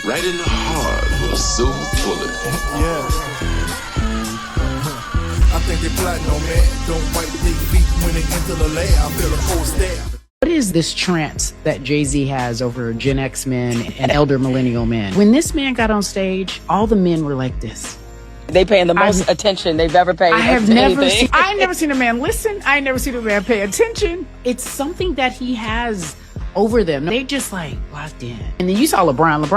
Right in the heart of Silver Bullet. Yeah. I think they plotting on man. Don't wipe their feet when they enter the lab. I feel a cold stare. What is this trance that Jay-Z has over Gen X men and elder millennial men? When this man got on stage, all the men were like this. They paying the most attention they've ever paid. I've never seen a man listen. I never seen a man pay attention. It's something that he has over them. They just like locked in. And then you saw LeBron.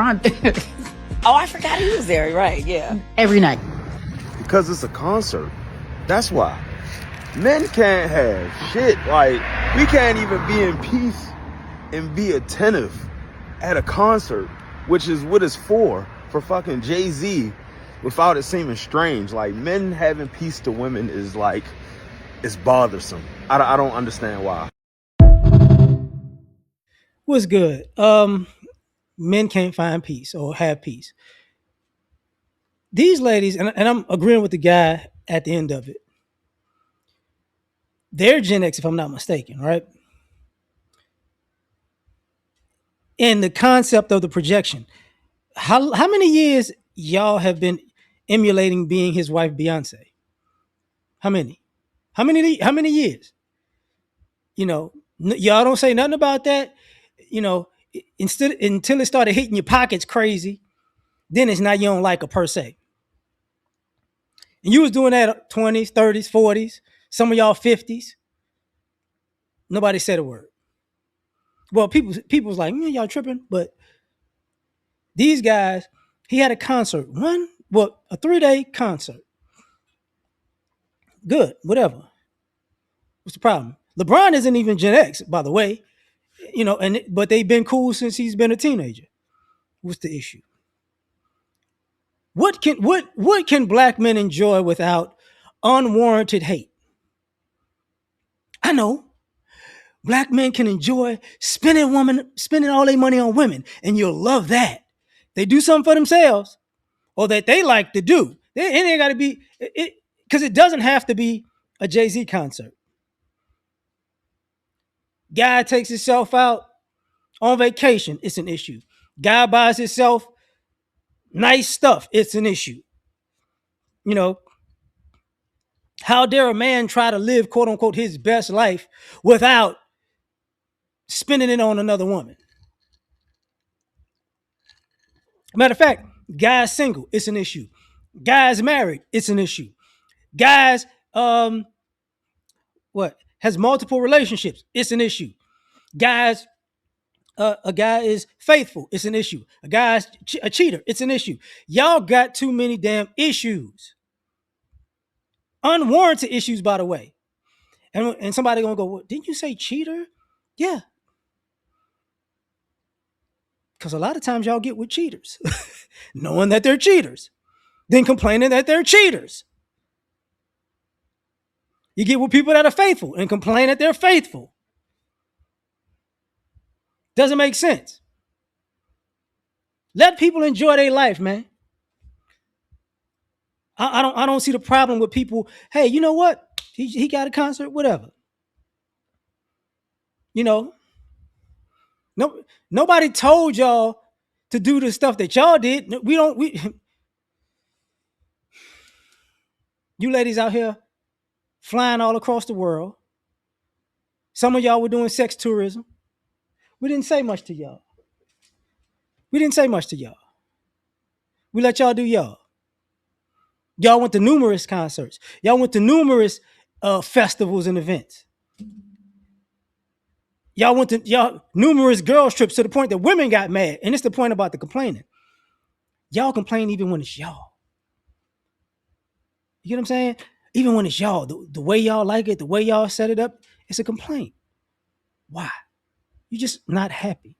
Oh, I forgot he was there. Right, yeah. Every night. Because it's a concert. That's why. Men can't have shit. Like, we can't even be in peace and be attentive at a concert, which is what it's for fucking Jay-Z, without it seeming strange. Like, men having peace to women is like, it's bothersome. I don't understand why. What's good? Men can't find peace or have peace. These ladies, and I'm agreeing with the guy at the end of it. They're Gen X, if I'm not mistaken, right? And the concept of the projection. How many years y'all have been emulating being his wife, Beyonce? How many? How many years? You know, y'all don't say nothing about that. You know, until it started hitting your pockets crazy, then it's not you don't like her per se. And you was doing that 20s, 30s, 40s, some of y'all 50s. Nobody said a word. Well, people was like, y'all tripping. But these guys, he had a concert. A 3-day concert. Good, whatever. What's the problem? LeBron isn't even Gen X, by the way. You know, but they've been cool since he's been a teenager. What's the issue? What can black men enjoy without unwarranted hate? I know. Black men can enjoy spending all their money on women, and you'll love that. They do something for themselves, or that they like to do. It ain't got to be it because it doesn't have to be a Jay-Z concert. Guy takes himself out on vacation, it's an issue. Guy buys himself nice stuff, it's an issue. You know, how dare a man try to live, quote unquote, his best life without spending it on another woman? Matter of fact, guys single, it's an issue. Guys married, it's an issue. Guys, has multiple relationships, it's an issue. Guys, a guy is faithful, it's an issue. A guy's a cheater, it's an issue. Y'all got too many damn issues. Unwarranted issues, by the way. And somebody gonna go, well, didn't you say cheater? Yeah. Because a lot of times y'all get with cheaters, knowing that they're cheaters, then complaining that they're cheaters. You get with people that are faithful and complain that they're faithful. Doesn't make sense. Let people enjoy their life, man. I don't see the problem with people. Hey, you know what? He got a concert, whatever. You know, nobody told y'all to do the stuff that y'all did. You ladies out here flying all across the world. Some of y'all were doing sex tourism. We didn't say much to y'all. We let y'all do y'all. Y'all went to numerous concerts. Y'all went to numerous festivals and events. Y'all went to numerous girls trips to the point that women got mad. And it's the point about the complaining. Y'all complain even when it's y'all. You get what I'm saying? Even when it's y'all, the way y'all like it, the way y'all set it up, it's a complaint. Why? You're just not happy.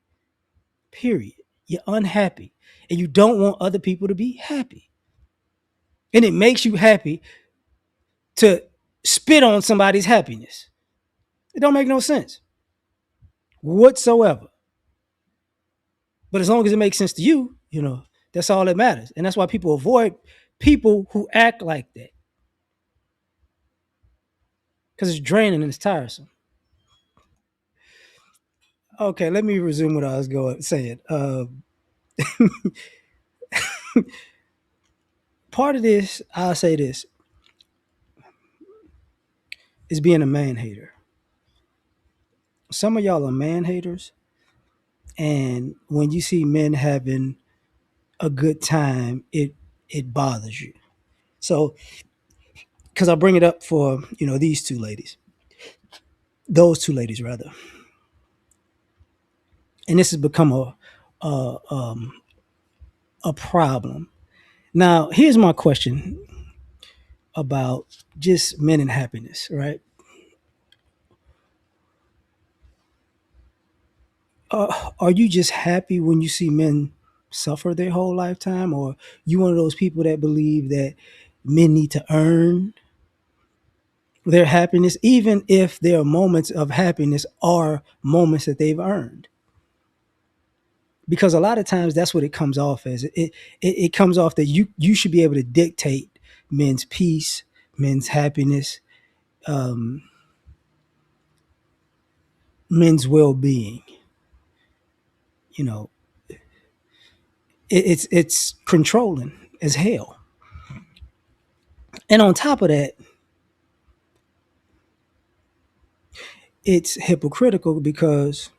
Period. You're unhappy. And you don't want other people to be happy. And it makes you happy to spit on somebody's happiness. It don't make no sense whatsoever. But as long as it makes sense to you, you know, that's all that matters. And that's why people avoid people who act like that. Because it's draining and it's tiresome. Okay, let me resume what I was saying. Part of this, I'll say this, is being a man hater. Some of y'all are man haters, and when you see men having a good time, it bothers you. So, because I bring it up for these two ladies, those two ladies rather, and this has become a problem. Now, here's my question about just men and happiness, right? Are you just happy when you see men suffer their whole lifetime, or you one of those people that believe that men need to earn their happiness, even if their moments of happiness are moments that they've earned? Because a lot of times that's what it comes off as. It comes off that you should be able to dictate men's peace, men's happiness, um, men's well being. You know, it's controlling as hell. And on top of that, it's hypocritical because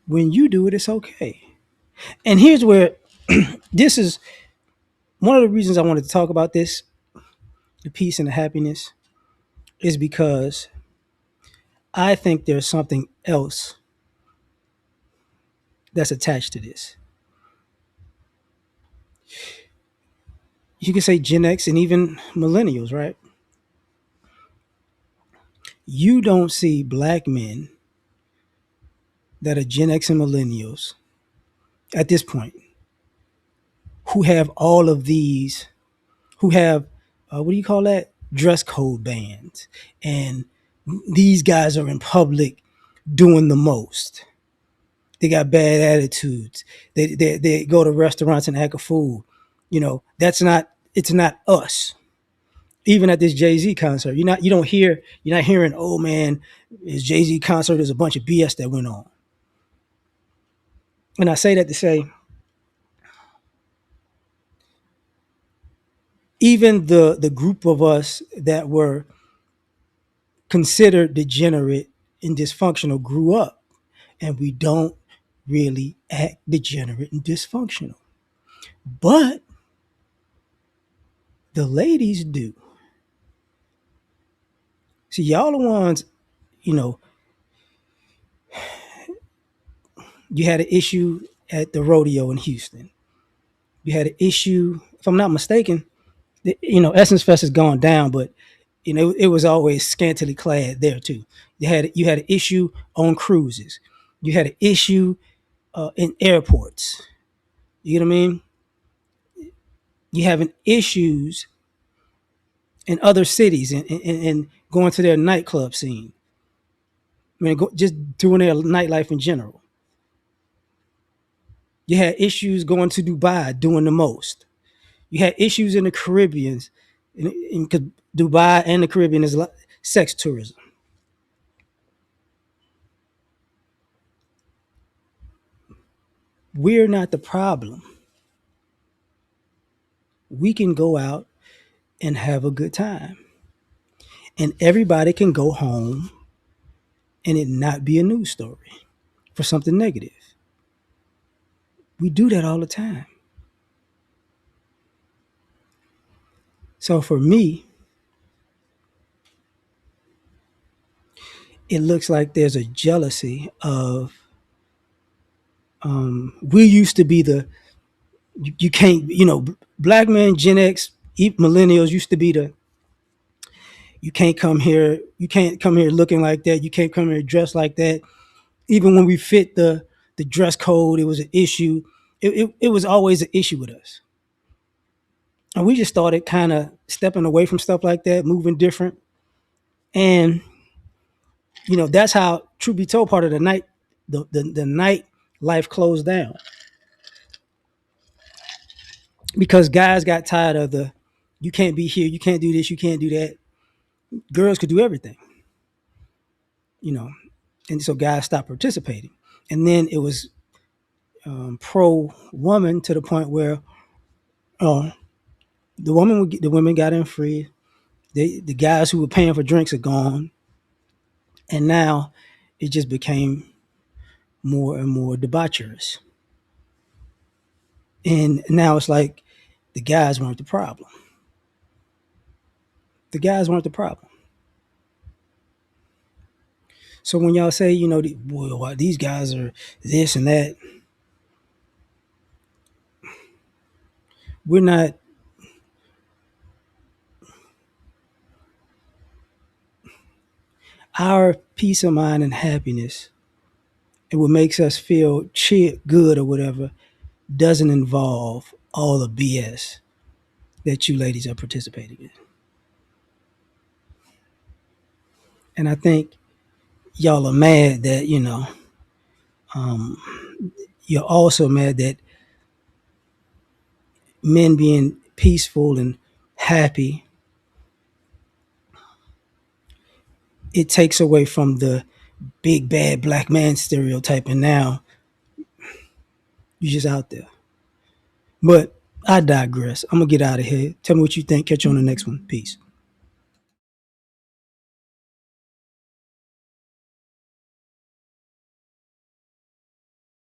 when you do it, it's okay. And here's where this is one of the reasons I wanted to talk about this, the peace and the happiness, is because I think there's something else that's attached to this. You can say Gen X and even millennials, right? You don't see black men that are Gen X and millennials at this point who have all of these, who have, what do you call that? Dress code bands. And these guys are in public doing the most. They got bad attitudes. They go to restaurants and act a fool. It's not us. Even at this Jay-Z concert, you're not hearing, oh man, this Jay-Z concert, there's a bunch of BS that went on. And I say that to say, even the group of us that were considered degenerate and dysfunctional grew up, and we don't really act degenerate and dysfunctional. But the ladies do. See, y'all the ones, you know, you had an issue at the rodeo in Houston. You had an issue, if I'm not mistaken, Essence Fest has gone down, but it was always scantily clad there too. You had an issue on cruises. You had an issue in airports. You know what I mean? You having issues in other cities and going to their nightclub scene. I mean, just doing their nightlife in general. You had issues going to Dubai, doing the most. You had issues in the Caribbean, in Dubai and the Caribbean is sex tourism. We're not the problem. We can go out and have a good time, and everybody can go home and it not be a news story for something negative. We do that all the time. So for me, it looks like there's a jealousy of we used to be you can't black men, Gen X, millennials used to be the you can't come here looking like that, you can't come here dressed like that. Even when we fit the dress code, it was an issue. It was always an issue with us, and we just started kind of stepping away from stuff like that, moving different. And that's how, truth be told, part of the night the night life closed down because guys got tired of the you can't be here, you can't do this, you can't do that. Girls could do everything, you know, and so guys stopped participating. And then it was pro woman to the point where uh, the women got in free. The guys who were paying for drinks are gone, and now it just became more and more debaucherous. And now it's like the guys weren't the problem. The guys weren't the problem. So when y'all say, well, these guys are this and that, we're not. Our peace of mind and happiness, and what makes us feel good or whatever, doesn't involve all the BS that you ladies are participating in. And I think y'all are mad that, um, you're also mad that men being peaceful and happy, it takes away from the big bad black man stereotype, and now you're just out there. But I digress. I'm gonna get out of here. Tell me what you think. Catch you on the next one. Peace.